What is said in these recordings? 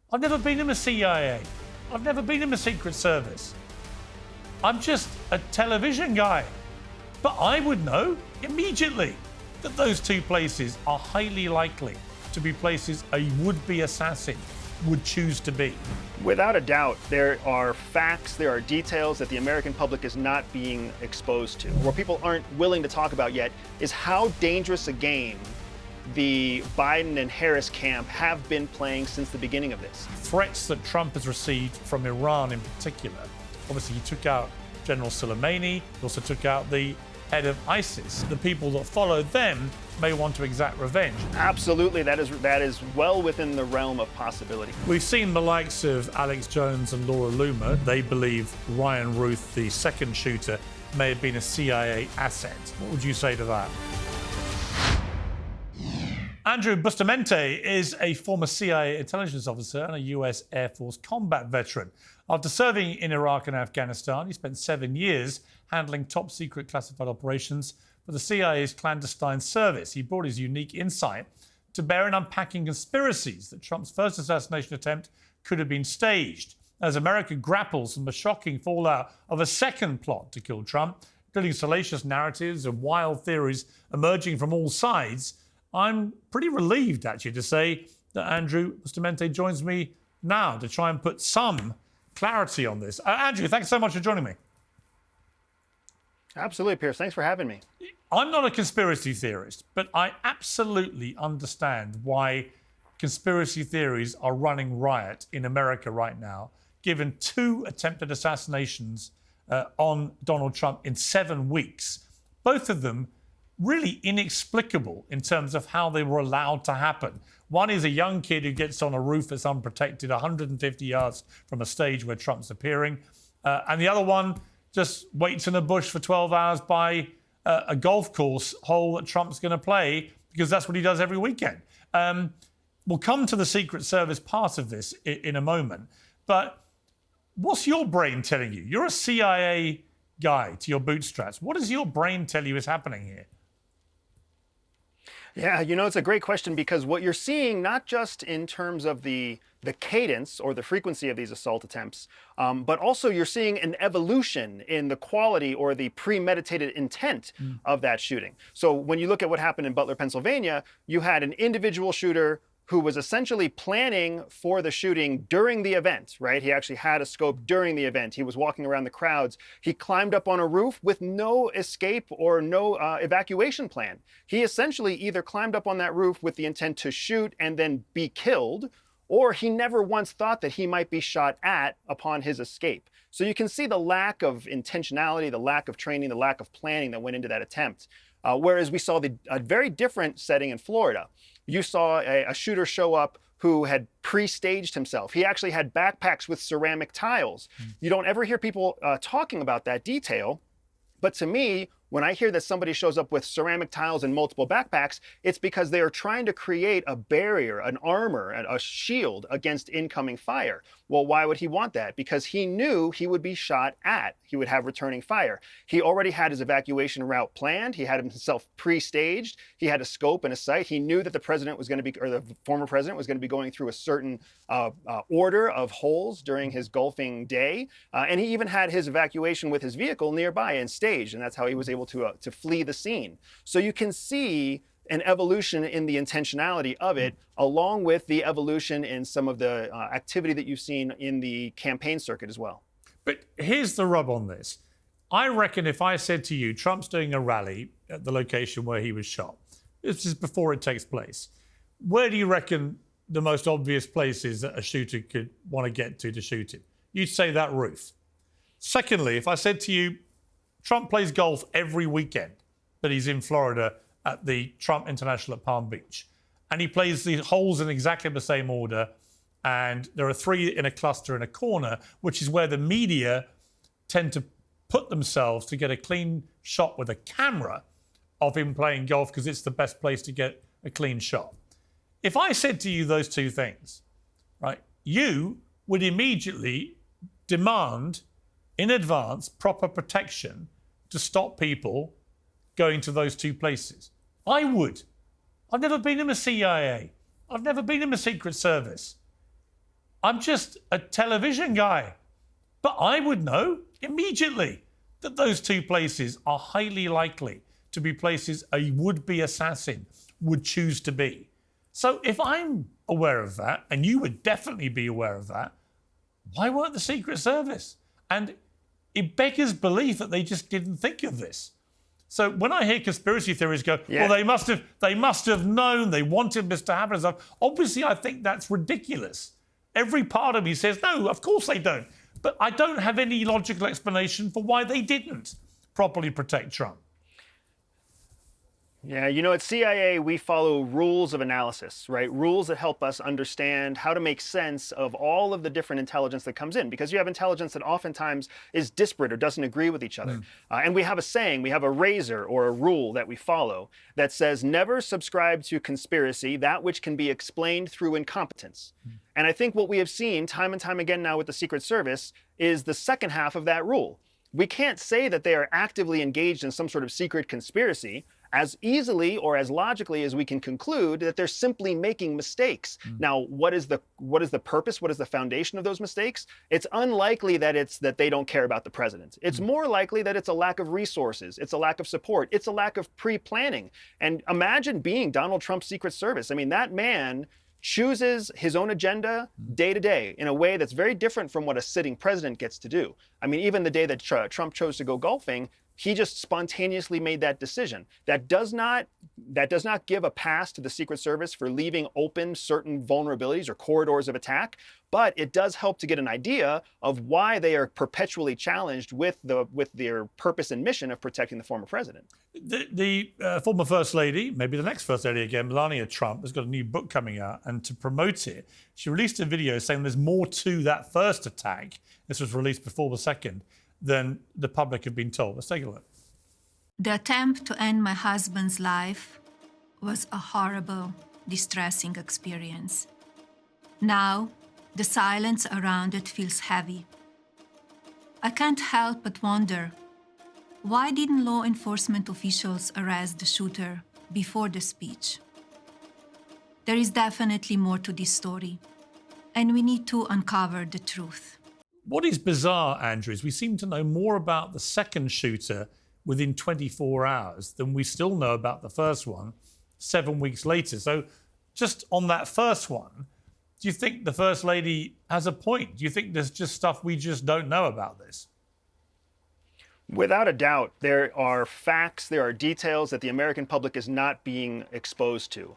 I've never been in the CIA. I've never been in the Secret Service. I'm just a television guy. But I would know immediately that those two places are highly likely to be places a would-be assassin would choose to be. Without a doubt, there are facts, there are details that the American public is not being exposed to. What people aren't willing to talk about yet is how dangerous a game the Biden and Harris camp have been playing since the beginning of this. Threats that Trump has received from Iran in particular. Obviously, he took out General Soleimani, he also took out the head of ISIS. The people that followed them may want to exact revenge. Absolutely, that is well within the realm of possibility. We've seen the likes of Alex Jones and Laura Loomer. They believe Ryan Routh, the second shooter, may have been a CIA asset. What would you say to that? Andrew Bustamante is a former CIA intelligence officer and a US Air Force combat veteran. After serving in Iraq and Afghanistan, he spent 7 years handling top-secret classified operations for the CIA's clandestine service. He brought his unique insight to bear in unpacking conspiracies that Trump's first assassination attempt could have been staged. As America grapples with the shocking fallout of a second plot to kill Trump, including salacious narratives and wild theories emerging from all sides, I'm pretty relieved, actually, to say that Andrew Bustamante joins me now to try and put some clarity on this. Andrew, thanks so much for joining me. Absolutely, Piers. Thanks for having me. I'm not a conspiracy theorist, but I absolutely understand why conspiracy theories are running riot in America right now, given 2 attempted assassinations on Donald Trump in 7 weeks. Both of them really inexplicable in terms of how they were allowed to happen. One is a young kid who gets on a roof that's unprotected 150 yards from a stage where Trump's appearing. And the other one just waits in a bush for 12 hours by a golf course hole that Trump's going to play, because that's what he does every weekend. We'll come to the Secret Service part of this in a moment. But what's your brain telling you? You're a CIA guy to your bootstraps. What does your brain tell you is happening here? Yeah, it's a great question, because what you're seeing, not just in terms of the cadence or the frequency of these assault attempts, but also you're seeing an evolution in the quality or the premeditated intent of that shooting. So when you look at what happened in Butler, Pennsylvania, you had an individual shooter who was essentially planning for the shooting during the event, right? He actually had a scope during the event. He was walking around the crowds. He climbed up on a roof with no escape or no evacuation plan. He essentially either climbed up on that roof with the intent to shoot and then be killed, or he never once thought that he might be shot at upon his escape. So you can see the lack of intentionality, the lack of training, the lack of planning that went into that attempt. Whereas we saw a very different setting in Florida. You saw a shooter show up who had pre-staged himself. He actually had backpacks with ceramic tiles. You don't ever hear people talking about that detail. But to me, when I hear that somebody shows up with ceramic tiles and multiple backpacks, it's because they are trying to create a barrier, an armor, a shield against incoming fire. Well, why would he want that? Because he knew he would be shot at. He would have returning fire. He already had his evacuation route planned. He had himself pre-staged. He had a scope and a sight. He knew that the president was going to be, or the former president was going to be going through a certain order of holes during his golfing day. And he even had his evacuation with his vehicle nearby and staged. And that's how he was able to flee the scene. So you can see an evolution in the intentionality of it, along with the evolution in some of the activity that you've seen in the campaign circuit as well. But here's the rub on this. I reckon if I said to you, Trump's doing a rally at the location where he was shot, this is before it takes place, where do you reckon the most obvious place is that a shooter could want to get to shoot him? You'd say that roof. Secondly, if I said to you, Trump plays golf every weekend that he's in Florida at the Trump International at Palm Beach, and he plays the holes in exactly the same order, and there are 3 in a cluster in a corner, which is where the media tend to put themselves to get a clean shot with a camera of him playing golf, because it's the best place to get a clean shot. If I said to you those 2 things, right, you would immediately demand in advance proper protection to stop people going to those 2 places. I would. I've never been in the CIA. I've never been in the Secret Service. I'm just a television guy. But I would know immediately that those two places are highly likely to be places a would-be assassin would choose to be. So if I'm aware of that, and you would definitely be aware of that, why weren't the Secret Service? And it beggars belief that they just didn't think of this. So when I hear conspiracy theories go, well, they must have known, they wanted this to happen and stuff, obviously I think that's ridiculous. Every part of me says, no, of course they don't. But I don't have any logical explanation for why they didn't properly protect Trump. Yeah, you know, at CIA, we follow rules of analysis, right? Rules that help us understand how to make sense of all of the different intelligence that comes in, because you have intelligence that oftentimes is disparate or doesn't agree with each other. And we have a saying, we have a razor or a rule that we follow that says, never subscribe to conspiracy, that which can be explained through incompetence. And I think what we have seen time and time again now with the Secret Service is the second half of that rule. We can't say that they are actively engaged in some sort of secret conspiracy as easily or as logically as we can conclude that they're simply making mistakes. Now, what is the purpose? What is the foundation of those mistakes? It's unlikely that it's that they don't care about the president. It's more likely that it's a lack of resources. It's a lack of support. It's a lack of pre-planning. And imagine being Donald Trump's Secret Service. I mean, that man chooses his own agenda day to day in a way that's very different from what a sitting president gets to do. I mean, even the day that Trump chose to go golfing, he just spontaneously made that decision. That does not give a pass to the Secret Service for leaving open certain vulnerabilities or corridors of attack, but it does help to get an idea of why they are perpetually challenged with their purpose and mission of protecting the former president. The former First Lady, maybe the next First Lady again, Melania Trump, has got a new book coming out, and to promote it, she released a video saying there's more to that first attack. This was released before the second, than the public have been told. Let's take a look. The attempt to end my husband's life was a horrible, distressing experience. Now, the silence around it feels heavy. I can't help but wonder, why didn't law enforcement officials arrest the shooter before the speech? There is definitely more to this story, and we need to uncover the truth. What is bizarre, Andrew, is we seem to know more about the second shooter within 24 hours than we still know about the first one 7 weeks later. So just on that first one, do you think the First Lady has a point? Do you think there's just stuff we just don't know about this? Without a doubt, there are facts, there are details that the American public is not being exposed to.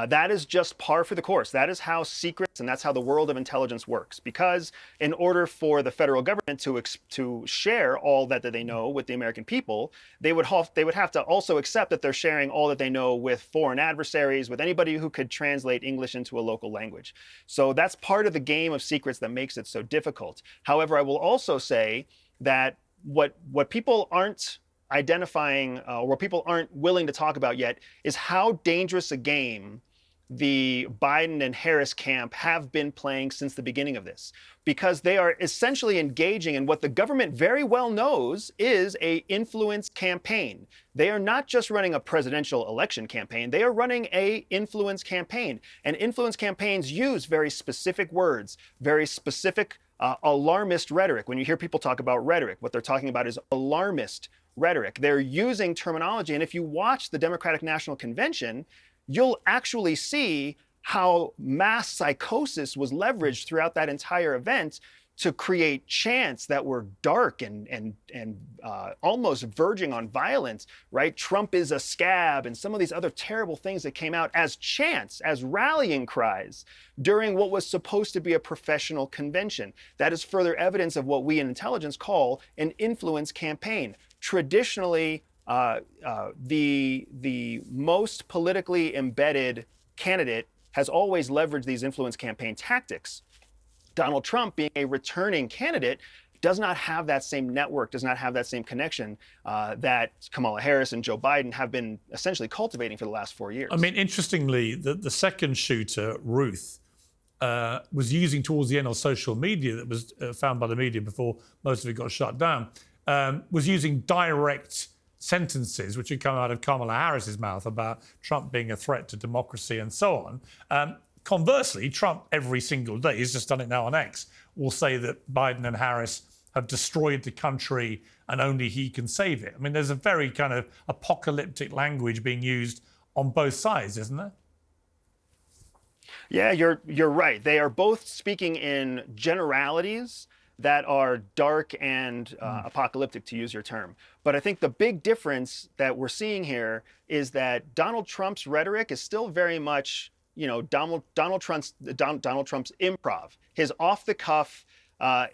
That is just par for the course. That is how secrets and that's how the world of intelligence works. Because in order for the federal government to share all that they know with the American people, they would have to also accept that they're sharing all that they know with foreign adversaries, with anybody who could translate English into a local language. So that's part of the game of secrets that makes it so difficult. However, I will also say that what people aren't identifying or what people aren't willing to talk about yet is how dangerous a game the Biden and Harris camp have been playing since the beginning of this, because they are essentially engaging in what the government very well knows is a influence campaign. They are not just running a presidential election campaign, they are running a influence campaign. And influence campaigns use very specific words, very specific alarmist rhetoric. When you hear people talk about rhetoric, what they're talking about is alarmist rhetoric. They're using terminology. And if you watch the Democratic National Convention, you'll actually see how mass psychosis was leveraged throughout that entire event to create chants that were dark and almost verging on violence, right? Trump is a scab, and some of these other terrible things that came out as chants, as rallying cries during what was supposed to be a professional convention. That is further evidence of what we in intelligence call an influence campaign. Traditionally, the most politically embedded candidate has always leveraged these influence campaign tactics. Donald Trump, being a returning candidate, does not have that same network, does not have that same connection that Kamala Harris and Joe Biden have been essentially cultivating for the last 4 years. I mean, interestingly, the second shooter, Routh, was using towards the end on social media that was found by the media before most of it got shut down, was using direct sentences which had come out of Kamala Harris's mouth about Trump being a threat to democracy and so on, Conversely, Trump every single day, he's just done it now on X, will say that Biden and Harris have destroyed the country and only he can save it. I mean, there's a very kind of apocalyptic language being used on both sides, isn't there? Yeah, you're right. They are both speaking in generalities that are dark and apocalyptic, to use your term. But I think the big difference that we're seeing here is that Donald Trump's rhetoric is still very much, Donald Trump's improv, his off-the-cuff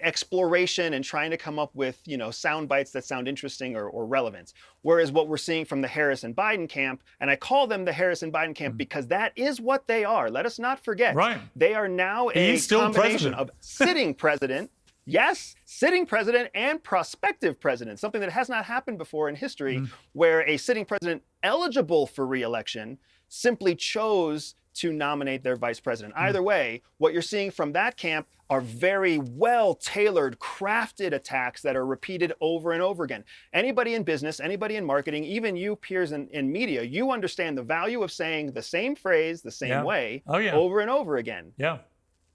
exploration and trying to come up with, sound bites that sound interesting or relevant. Whereas what we're seeing from the Harris and Biden camp, and I call them the Harris and Biden camp because that is what they are. Let us not forget. Right. They are now a combination of sitting president. Yes, sitting president and prospective president, something that has not happened before in history, where a sitting president eligible for re-election simply chose to nominate their vice president. Either way, what you're seeing from that camp are very well-tailored, crafted attacks that are repeated over and over again. Anybody in business, anybody in marketing, even you, peers in media, you understand the value of saying the same phrase the same way over and over again. Yeah.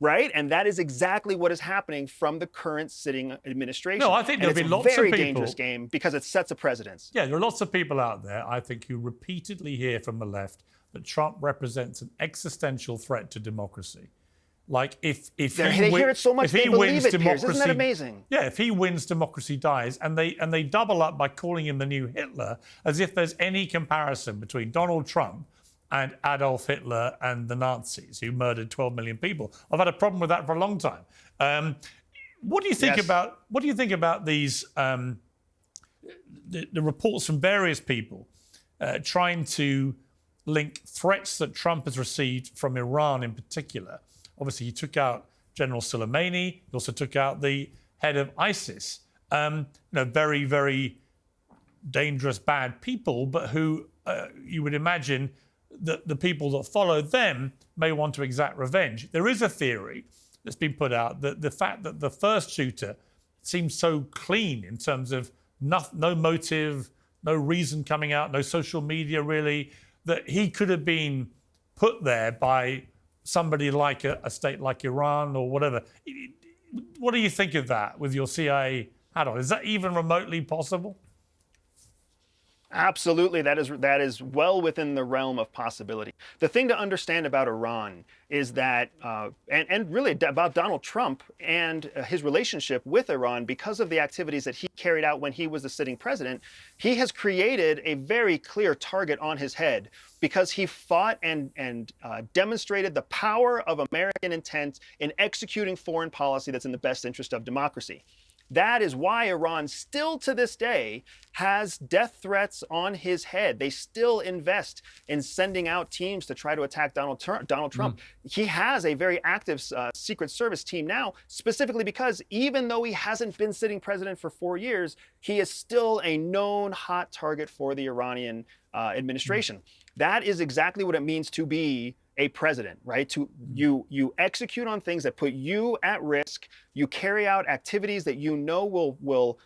Right? And that is exactly what is happening from the current sitting administration. No, I think there'll be lots of people. It's a very dangerous game because it sets a precedence. Yeah, there are lots of people out there, I think, who repeatedly hear from the left that Trump represents an existential threat to democracy. Like if they hear it so much they believe it, Piers. Isn't that amazing? Yeah, if he wins, democracy dies, and they double up by calling him the new Hitler, as if there's any comparison between Donald Trump and Adolf Hitler and the Nazis who murdered 12 million people. I've had a problem with that for a long time. What do you think about these the reports from various people trying to link threats that Trump has received from Iran in particular? Obviously, he took out General Soleimani. He also took out the head of ISIS. Very, very dangerous, bad people, but who you would imagine that the people that follow them may want to exact revenge. There is a theory that's been put out that the fact that the first shooter seems so clean in terms of no motive, no reason coming out, no social media really, that he could have been put there by somebody like a state like Iran or whatever. What do you think of that with your CIA hat on? Is that even remotely possible? Absolutely, that is well within the realm of possibility. The thing to understand about Iran is that, and really about Donald Trump and his relationship with Iran, because of the activities that he carried out when he was the sitting president, he has created a very clear target on his head because he fought and demonstrated the power of American intent in executing foreign policy that's in the best interest of democracy. That is why Iran still to this day has death threats on his head. They still invest in sending out teams to try to attack Donald Trump. He has a very active Secret Service team now, specifically because even though he hasn't been sitting president for 4 years, he is still a known hot target for the Iranian administration. That is exactly what it means to be a president, right? You execute on things that put you at risk. You carry out activities that you know will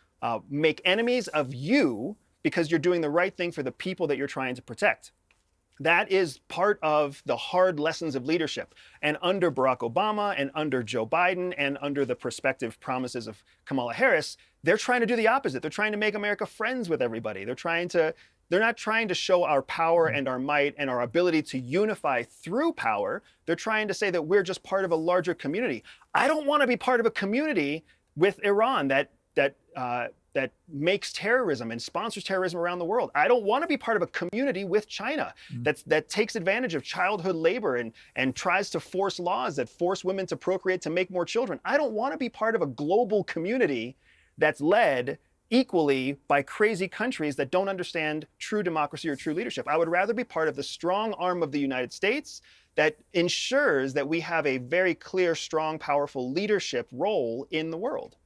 make enemies of you because you're doing the right thing for the people that you're trying to protect. That is part of the hard lessons of leadership. And under Barack Obama and under Joe Biden and under the prospective promises of Kamala Harris, they're trying to do the opposite. They're trying to make America friends with everybody. They're not trying to show our power and our might and our ability to unify through power. They're trying to say that we're just part of a larger community. I don't want to be part of a community with Iran that makes terrorism and sponsors terrorism around the world. I don't want to be part of a community with China that takes advantage of childhood labor and tries to force laws that force women to procreate to make more children. I don't want to be part of a global community that's led equally by crazy countries that don't understand true democracy or true leadership. I would rather be part of the strong arm of the United States that ensures that we have a very clear, strong, powerful leadership role in the world.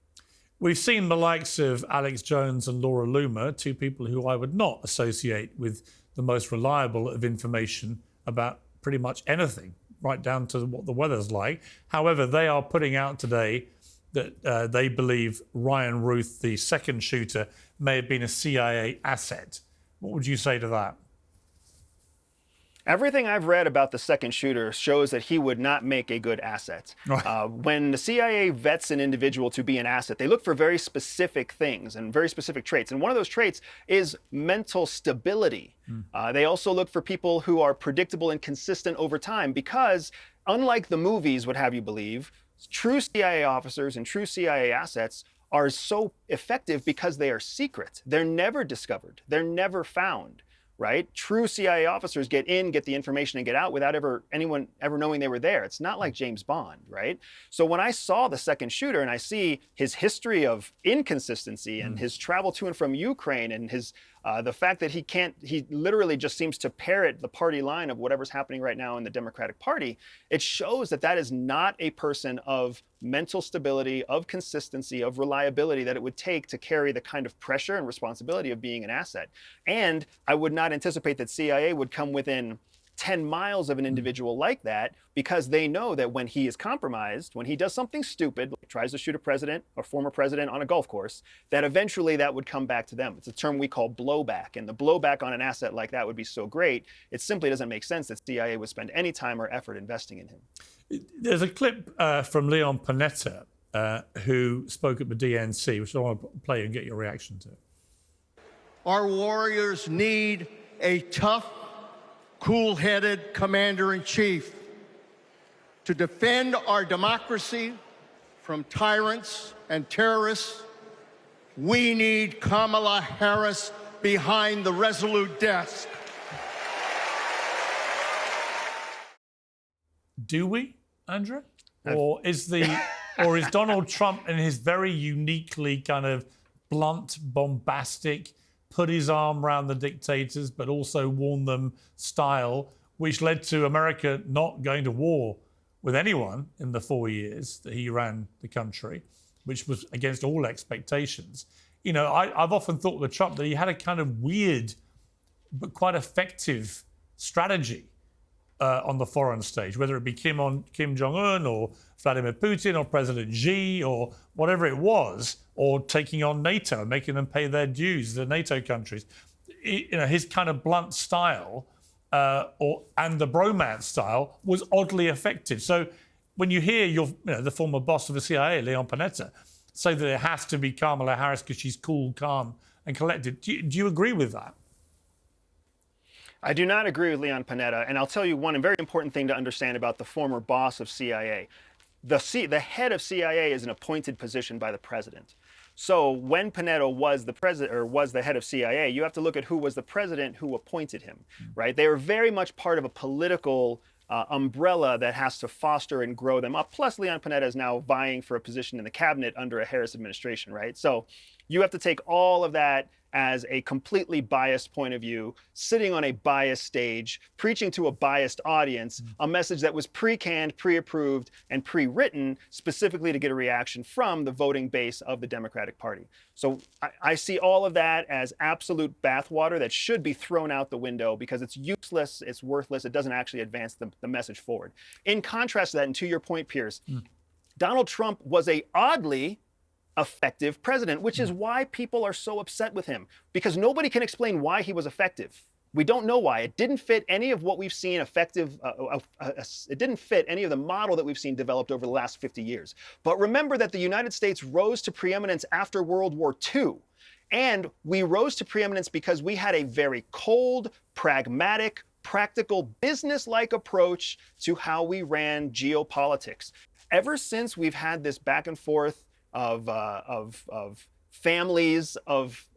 We've seen the likes of Alex Jones and Laura Loomer, two people who I would not associate with the most reliable of information about pretty much anything, right down to what the weather's like. However, they are putting out today that they believe Ryan Routh, the second shooter, may have been a CIA asset. What would you say to that? Everything I've read about the second shooter shows that he would not make a good asset. When the CIA vets an individual to be an asset, they look for very specific things and very specific traits. And one of those traits is mental stability. They also look for people who are predictable and consistent over time because, unlike the movies would have you believe, true CIA officers and true CIA assets are so effective because they are secret. They're never discovered. They're never found. Right? True CIA officers get in, get the information, and get out without anyone ever knowing they were there. It's not like James Bond, right? So when I saw the second shooter and I see his history of inconsistency and his travel to and from Ukraine and his the fact that he literally just seems to parrot the party line of whatever's happening right now in the Democratic Party, it shows that that is not a person of mental stability, of consistency, of reliability that it would take to carry the kind of pressure and responsibility of being an asset. And I would not anticipate that CIA would come within 10 miles of an individual like that because they know that when he is compromised, when he does something stupid, like tries to shoot a president or former president on a golf course, that eventually that would come back to them. It's a term we call blowback. And the blowback on an asset like that would be so great, it simply doesn't make sense that CIA would spend any time or effort investing in him. There's a clip from Leon Panetta who spoke at the DNC, which I want to play and get your reaction to. Our warriors need a tough, cool-headed commander-in-chief to defend our democracy from tyrants and terrorists. We need Kamala Harris behind the resolute desk. Do we, Andrew? Or is Donald Trump in his very uniquely kind of blunt, bombastic, put his arm around the dictators, but also warn them style, which led to America not going to war with anyone in the 4 years that he ran the country, which was against all expectations. You know, I've often thought with Trump that he had a kind of weird but quite effective strategy on the foreign stage, whether it be Kim Jong-un or Vladimir Putin or President Xi or whatever it was, or taking on NATO and making them pay their dues, the NATO countries. You know, his kind of blunt style and the bromance style was oddly effective. So when you hear the former boss of the CIA, Leon Panetta, say that it has to be Kamala Harris because she's cool, calm, and collected, do you agree with that? I do not agree with Leon Panetta, and I'll tell you one very important thing to understand about the former boss of CIA. The head of CIA is an appointed position by the president. So when Panetta was the president or was the head of CIA, you have to look at who was the president who appointed him, right? They were very much part of a political umbrella that has to foster and grow them up. Plus, Leon Panetta is now vying for a position in the cabinet under a Harris administration, right? So you have to take all of that as a completely biased point of view, sitting on a biased stage, preaching to a biased audience, a message that was pre-canned, pre-approved, and pre-written specifically to get a reaction from the voting base of the Democratic Party. So I see all of that as absolute bathwater that should be thrown out the window because it's useless, it's worthless, it doesn't actually advance the message forward. In contrast to that, and to your point, Piers, Donald Trump was a oddly effective president, which is why people are so upset with him, because nobody can explain why he was effective. We don't know why. It didn't fit any of what we've seen effective. It didn't fit any of the model that we've seen developed over the last 50 years. But remember that the United States rose to preeminence after World War II. And we rose to preeminence because we had a very cold, pragmatic, practical, business-like approach to how we ran geopolitics. Ever since we've had this back and forth of families of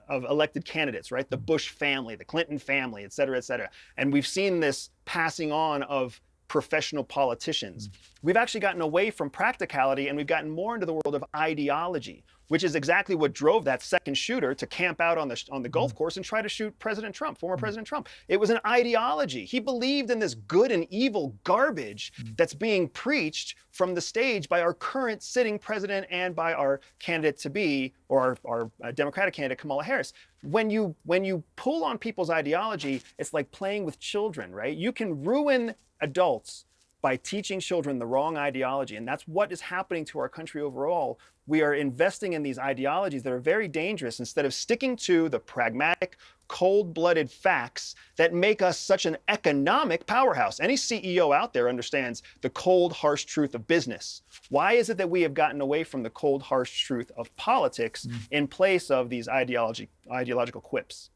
elected candidates, right? The Bush family, the Clinton family, et cetera, et cetera. And we've seen this passing on of professional politicians. We've actually gotten away from practicality and we've gotten more into the world of ideology, which is exactly what drove that second shooter to camp out on the golf course and try to shoot President Trump, former President Trump. It was an ideology. He believed in this good and evil garbage that's being preached from the stage by our current sitting president and by our candidate to be, or our Democratic candidate, Kamala Harris. When you pull on people's ideology, it's like playing with children, right? You can ruin adults by teaching children the wrong ideology. And that's what is happening to our country overall. We are investing in these ideologies that are very dangerous instead of sticking to the pragmatic, cold-blooded facts that make us such an economic powerhouse. Any CEO out there understands the cold, harsh truth of business. Why is it that we have gotten away from the cold, harsh truth of politics in place of these ideological quips?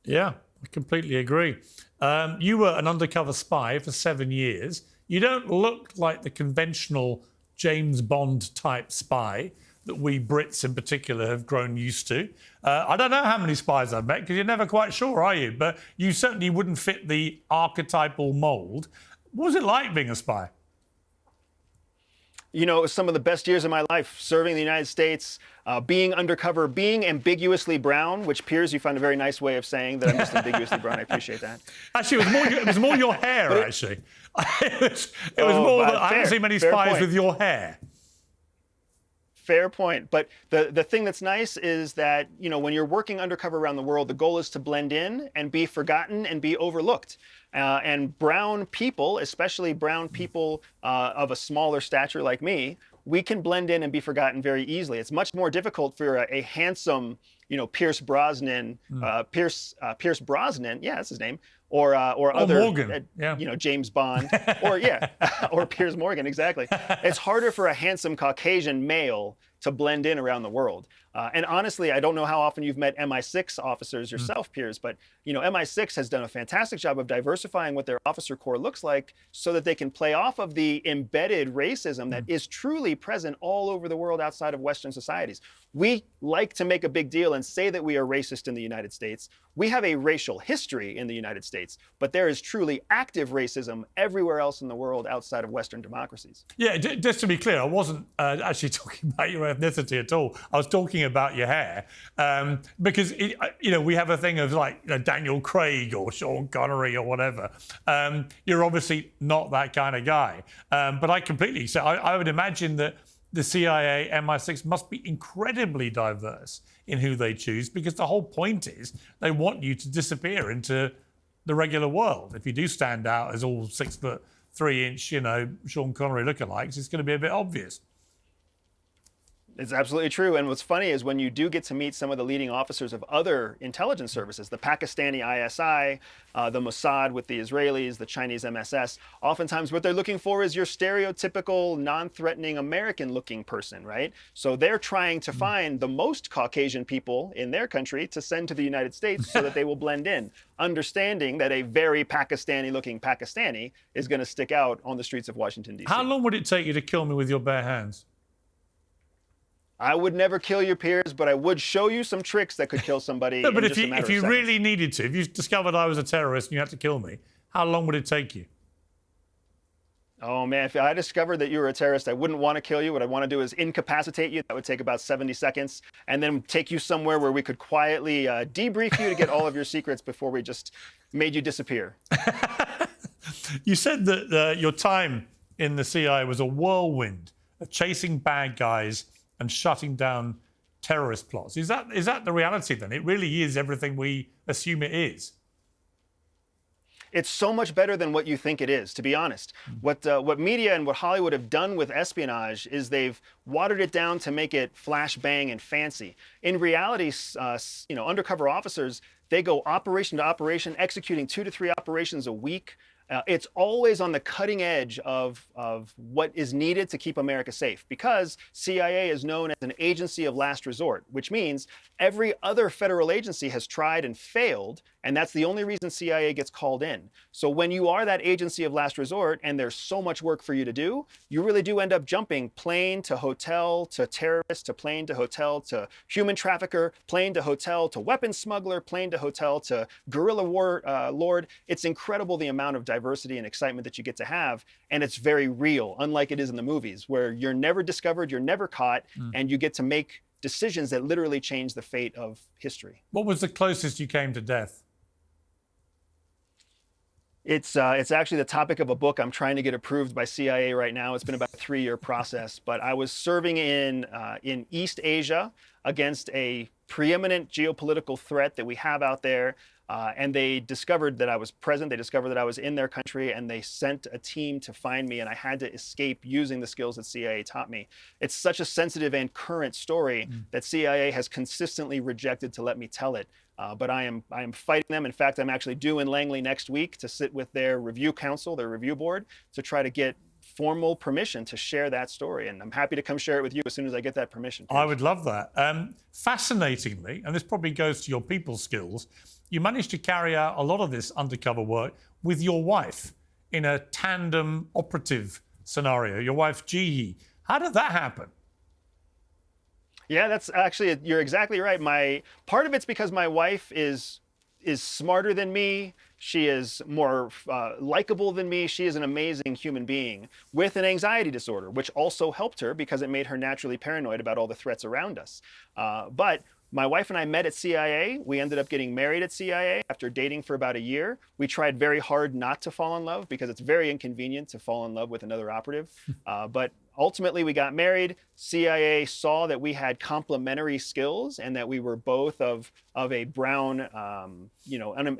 Yeah, I completely agree. You were an undercover spy for 7 years. You don't look like the conventional James Bond type spy that we Brits in particular have grown used to. I don't know how many spies I've met because you're never quite sure, are you? But you certainly wouldn't fit the archetypal mold. What was it like being a spy? You know, it was some of the best years of my life, serving in the United States, being undercover, being ambiguously brown, which, Piers, you found a very nice way of saying that I'm just ambiguously brown. I appreciate that. Actually, it was more your hair, actually. It was more that I haven't seen many spies with your hair. Fair point. But the thing that's nice is that, you know, when you're working undercover around the world, the goal is to blend in and be forgotten and be overlooked. And brown people, especially brown people of a smaller stature like me, we can blend in and be forgotten very easily. It's much more difficult for a handsome, you know, Pierce Brosnan, Pierce Brosnan, yeah, that's his name, or other, Morgan. You know, James Bond, or or Piers Morgan, exactly. It's harder for a handsome Caucasian male to blend in around the world. And honestly, I don't know how often you've met MI6 officers yourself, Piers, but you know, MI6 has done a fantastic job of diversifying what their officer corps looks like so that they can play off of the embedded racism that is truly present all over the world outside of Western societies. We like to make a big deal and say that we are racist in the United States. We have a racial history in the United States, but there is truly active racism everywhere else in the world outside of Western democracies. Yeah, just to be clear, I wasn't actually talking about your ethnicity at all. I was talking about your hair, because you know, we have a thing of like, you know, Daniel Craig or Sean Connery or whatever. You're obviously not that kind of guy, but I completely. So I would imagine that the CIA, MI6 must be incredibly diverse in who they choose, because the whole point is they want you to disappear into the regular world. If you do stand out as all 6'3", you know, Sean Connery lookalikes, it's going to be a bit obvious. It's absolutely true. And what's funny is when you do get to meet some of the leading officers of other intelligence services, the Pakistani ISI, the Mossad with the Israelis, the Chinese MSS, oftentimes what they're looking for is your stereotypical, non-threatening American-looking person, right? So they're trying to find the most Caucasian people in their country to send to the United States so that they will blend in, understanding that a very Pakistani-looking Pakistani is going to stick out on the streets of Washington, D.C. How long would it take you to kill me with your bare hands? I would never kill you, Piers, but I would show you some tricks that could kill somebody. No, but in if just a matter you of seconds. really needed to, if you discovered I was a terrorist and you had to kill me, how long would it take you? Oh man, if I discovered that you were a terrorist, I wouldn't want to kill you. What I'd want to do is incapacitate you. That would take about 70 seconds, and then take you somewhere where we could quietly debrief you to get all of your secrets before we just made you disappear. You said that your time in the CIA was a whirlwind of chasing bad guys and shutting down terrorist plots. Is that the reality then? It really is everything we assume it is. It's so much better than what you think it is, to be honest. What media and what Hollywood have done with espionage is they've watered it down to make it flash, bang, and fancy. In reality, you know, undercover officers, they go operation to operation, executing 2 to 3 operations a week. It's always on the cutting edge of what is needed to keep America safe, because CIA is known as an agency of last resort, which means every other federal agency has tried and failed, and that's the only reason CIA gets called in. So when you are that agency of last resort and there's so much work for you to do, you really do end up jumping plane to hotel to terrorist to plane to hotel to human trafficker, plane to hotel to weapons smuggler, plane to hotel to guerrilla war lord. It's incredible the amount of diversity and excitement that you get to have, and it's very real, unlike it is in the movies, where you're never discovered, you're never caught, and you get to make decisions that literally change the fate of history. What was the closest you came to death? It's actually the topic of a book I'm trying to get approved by CIA right now. It's been about a 3-year process, but I was serving in East Asia against a preeminent geopolitical threat that we have out there. And they discovered that I was present. They discovered that I was in their country, and they sent a team to find me, and I had to escape using the skills that CIA taught me. It's such a sensitive and current story that CIA has consistently rejected to let me tell it. But I am fighting them. In fact, I'm actually due in Langley next week to sit with their review council, their review board, to try to get formal permission to share that story. And I'm happy to come share it with you as soon as I get that permission. I would love that. Fascinatingly, and this probably goes to your people skills, you managed to carry out a lot of this undercover work with your wife in a tandem operative scenario, your wife, Jihi. How did that happen? Yeah, that's actually, you're exactly right. Part of it's because my wife is smarter than me. She is more likable than me. She is an amazing human being with an anxiety disorder, which also helped her because it made her naturally paranoid about all the threats around us. But my wife and I met at CIA. We ended up getting married at CIA after dating for about a year. We tried very hard not to fall in love because it's very inconvenient to fall in love with another operative. But ultimately, we got married. CIA saw that we had complementary skills and that we were both of a brown, an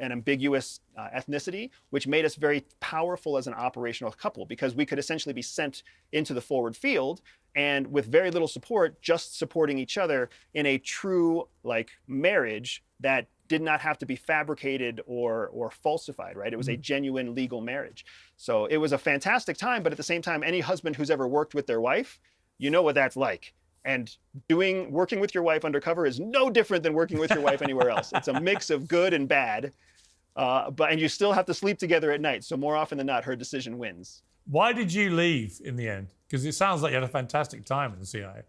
ambiguous ethnicity, which made us very powerful as an operational couple because we could essentially be sent into the forward field and with very little support, just supporting each other in a true marriage that did not have to be fabricated or falsified, right? It was a genuine legal marriage. So it was a fantastic time, but at the same time, any husband who's ever worked with their wife, you know what that's like. And working with your wife undercover is no different than working with your wife anywhere else. It's a mix of good and bad, and you still have to sleep together at night. So more often than not, her decision wins. Why did you leave in the end? Because it sounds like you had a fantastic time in the CIA.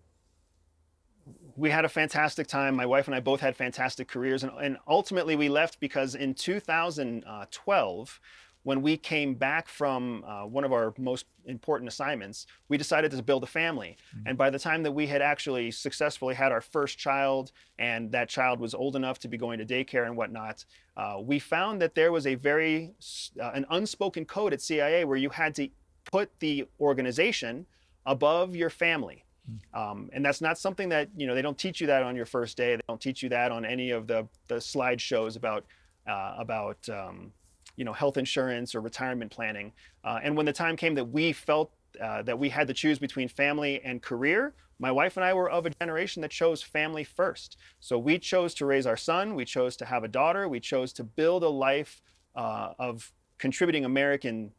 We had a fantastic time. My wife and I both had fantastic careers. And ultimately, we left because in 2012, when we came back from one of our most important assignments, we decided to build a family. And by the time that we had actually successfully had our first child, and that child was old enough to be going to daycare and whatnot, we found that there was an unspoken code at CIA where you had to put the organization above your family. And that's not something that, they don't teach you that on your first day. They don't teach you that on any of the slideshows about health insurance or retirement planning. And when the time came that we felt that we had to choose between family and career, my wife and I were of a generation that chose family first. So we chose to raise our son. We chose to have a daughter. We chose to build a life of contributing American,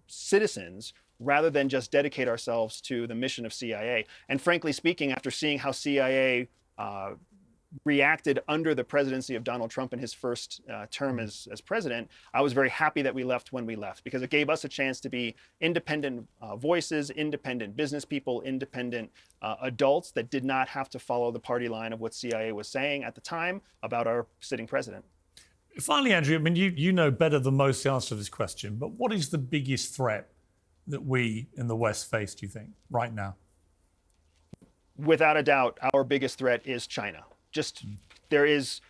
citizens, rather than just dedicate ourselves to the mission of CIA. And frankly speaking, after seeing how CIA reacted under the presidency of Donald Trump in his first term as president, I was very happy that we left when we left, because it gave us a chance to be independent voices, independent business people, independent adults that did not have to follow the party line of what CIA was saying at the time about our sitting president. Finally, Andrew, I mean, you know better than most the answer to this question, but what is the biggest threat that we in the West face, do you think, right now? Without a doubt, our biggest threat is China. There is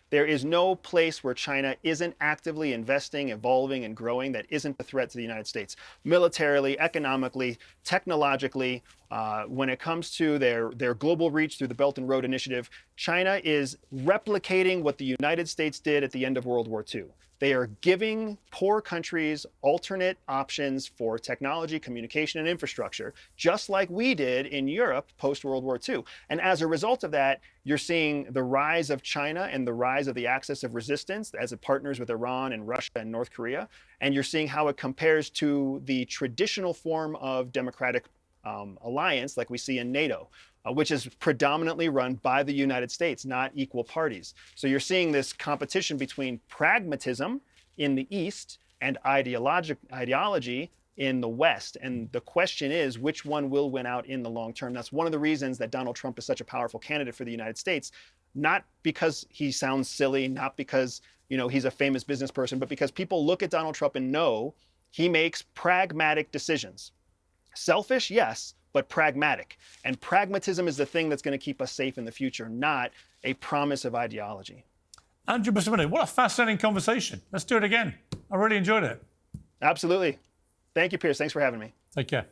no place where China isn't actively investing, evolving, and growing that isn't a threat to the United States. Militarily, economically, technologically, when it comes to their global reach through the Belt and Road Initiative, China is replicating what the United States did at the end of World War II. They are giving poor countries alternate options for technology, communication, and infrastructure, just like we did in Europe post-World War II. And as a result of that, you're seeing the rise of China and the rise of the axis of resistance as it partners with Iran and Russia and North Korea. And you're seeing how it compares to the traditional form of democratic alliance like we see in NATO, which is predominantly run by the United States, not equal parties. So you're seeing this competition between pragmatism in the East and ideology in the West. And the question is, which one will win out in the long term? That's one of the reasons that Donald Trump is such a powerful candidate for the United States, not because he sounds silly, not because he's a famous business person, but because people look at Donald Trump and know he makes pragmatic decisions. Selfish, yes, but pragmatic. And pragmatism is the thing that's going to keep us safe in the future, not a promise of ideology. Andrew Bustamante, what a fascinating conversation. Let's do it again. I really enjoyed it. Absolutely. Thank you, Piers. Thanks for having me. Take care.